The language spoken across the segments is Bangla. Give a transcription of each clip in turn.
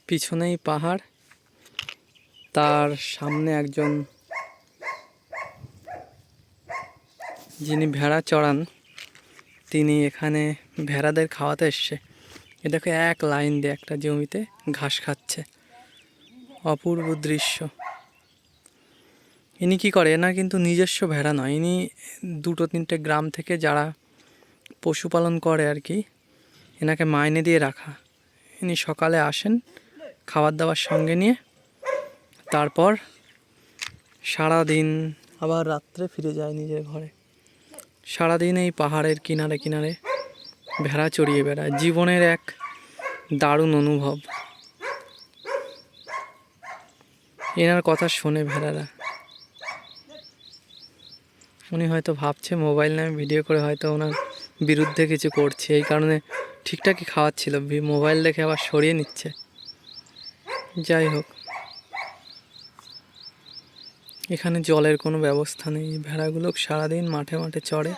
পিছনেই পাহাড়, তার সামনে একজন যিনি ভেড়া চড়ান তিনি এখানে ভেড়াদের খাওয়াতে এসছে। এ দেখো এক লাইন দিয়ে একটা জমিতে ঘাস খাচ্ছে, অপূর্ব দৃশ্য। ইনি কি করে, এনার কিন্তু নিজস্ব ভেড়া নয়, ইনি দুটো তিনটে গ্রাম থেকে যারা পশুপালন করে আর কি, এনাকে মাইনে দিয়ে রাখা। ইনি সকালে আসেন খাবার দাবার সঙ্গে নিয়ে, তারপর সারাদিন আবার রাত্রে ফিরে যায় নিজের ঘরে। সারাদিন এই পাহাড়ের কিনারে কিনারে ভেড়া চড়িয়ে বেড়ায়। জীবনের এক দারুণ অনুভব। এনার কথা শোনে ভেড়ারা। উনি হয়তো ভাবছে মোবাইল নামে ভিডিও করে হয়তো ওনার বিরুদ্ধে কিছু করছে, এই কারণে ঠিকঠাকই খাওয়াচ্ছিল, মোবাইল দেখে আবার সরিয়ে নিচ্ছে। যাই হোক, এখানে জলের কোনো ব্যবস্থা নেই। ভেড়াগুলো সারাদিন মাঠে মাঠে চড়ে।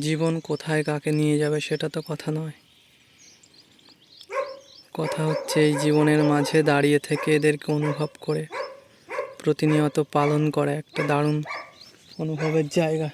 জীবন কোথায় কাকে নিয়ে যাবে সেটা তো কথা নয়, কথা হচ্ছে এই জীবনের মাঝে দাঁড়িয়ে থেকে এদেরকে অনুভব করে প্রতিনিয়ত পালন করা একটা দারুণ অনুভবের জায়গা।